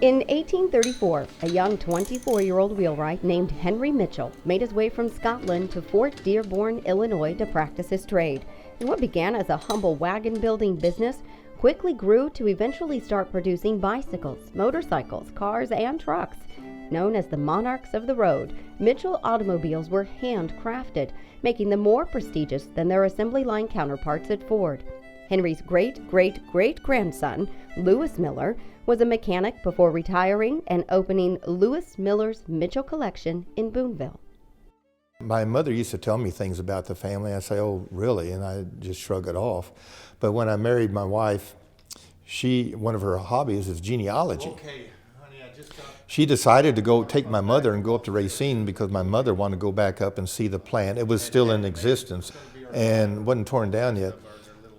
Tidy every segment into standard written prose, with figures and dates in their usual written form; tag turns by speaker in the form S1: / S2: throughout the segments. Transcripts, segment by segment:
S1: In 1834, a young 24-year-old wheelwright named Henry Mitchell made his way from Scotland to Fort Dearborn, Illinois to practice his trade. And what began as a humble wagon-building business quickly grew to eventually start producing bicycles, motorcycles, cars, and trucks. Known as the monarchs of the road, Mitchell automobiles were handcrafted, making them more prestigious than their assembly line counterparts at Ford. Henry's great-great-great-grandson, Lewis Miller, was a mechanic before retiring and opening Lewis Miller's Mitchell Collection in Boonville.
S2: My mother used to tell me things about the family. I say, "Oh, really?" And I just shrug it off. But when I married my wife, one of her hobbies is genealogy.
S3: Okay, honey, I just got...
S2: She decided to go take my mother and go up to Racine because my mother wanted to go back up and see the plant. It was still in existence and wasn't torn down yet.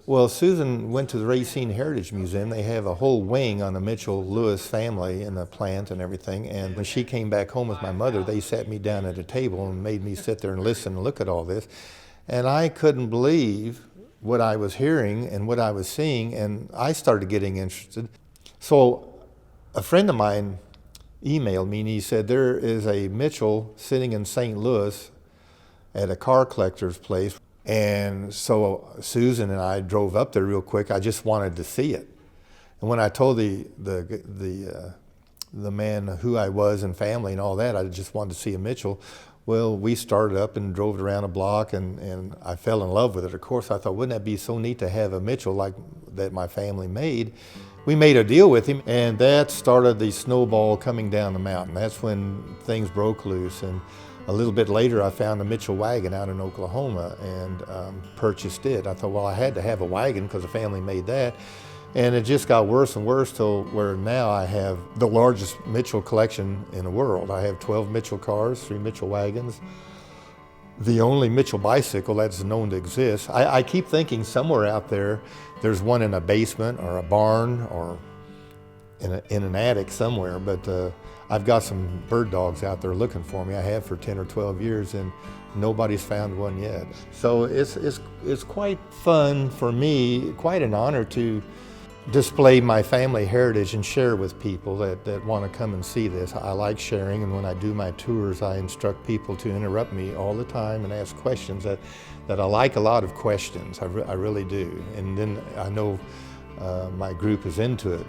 S2: Well, Susan went to the Racine Heritage Museum. They have a whole wing on the Mitchell-Lewis family and the plant and everything. And when she came back home with my mother, they sat me down at a table and made me sit there and listen and look at all this. And I couldn't believe what I was hearing and what I was seeing, and I started getting interested. So a friend of mine emailed me and he said, there is a Mitchell sitting in St. Louis at a car collector's place. And so Susan and I drove up there real quick. I just wanted to see it. And when I told the man who I was and family and all that, I just wanted to see a Mitchell. Well, we started up and drove it around a block, and I fell in love with it. Of course, I thought, wouldn't that be so neat to have a Mitchell like that my family made? We made a deal with him, and that started the snowball coming down the mountain. That's when things broke loose. And a little bit later, I found a Mitchell wagon out in Oklahoma and purchased it. I thought, well, I had to have a wagon because the family made that. And it just got worse and worse till where now I have the largest Mitchell collection in the world. I have 12 Mitchell cars, 3 Mitchell wagons, the only Mitchell bicycle that's known to exist. I keep thinking somewhere out there, there's one in a basement or a barn or in an attic somewhere, but I've got some bird dogs out there looking for me. I have for 10 or 12 years, and nobody's found one yet. So it's quite fun for me, quite an honor to display my family heritage and share with people that want to come and see this. I like sharing, and when I do my tours, I instruct people to interrupt me all the time and ask questions that I like a lot of questions. I really do. And then I know my group is into it.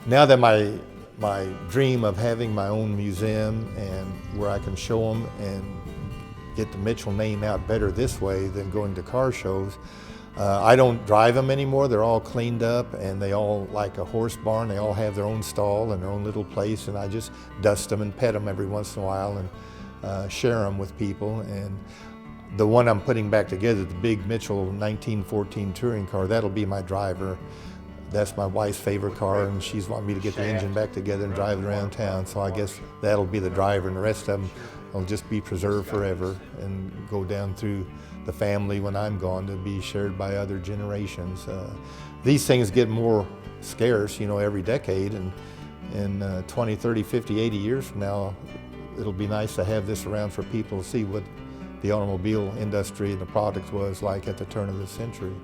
S2: Now that my dream of having my own museum and where I can show them and get the Mitchell name out better this way than going to car shows, I don't drive them anymore. They're all cleaned up and they all, like a horse barn, they all have their own stall and their own little place, and I just dust them and pet them every once in a while and share them with people. And the one I'm putting back together, the big Mitchell 1914 touring car, that'll be my driver. That's my wife's favorite car, and she's wanting me to get the engine back together and drive it around town. So I guess that'll be the driver, and the rest of them will just be preserved forever and go down through the family when I'm gone to be shared by other generations. These things get more scarce, every decade, and in 20, 30, 50, 80 years from now, it'll be nice to have this around for people to see what the automobile industry and the product was like at the turn of the century.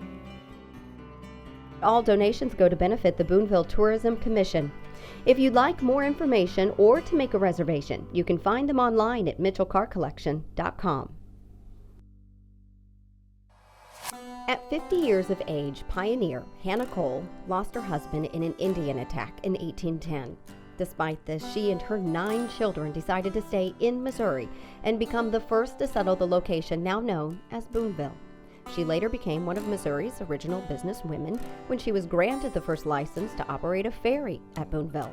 S1: All donations go to benefit the Boonville Tourism Commission. If you'd like more information or to make a reservation, you can find them online at mitchellcarcollection.com. At 50 years of age, pioneer Hannah Cole lost her husband in an Indian attack in 1810. Despite this, she and her 9 children decided to stay in Missouri and become the first to settle the location now known as Boonville. She later became one of Missouri's original businesswomen when she was granted the first license to operate a ferry at Boonville.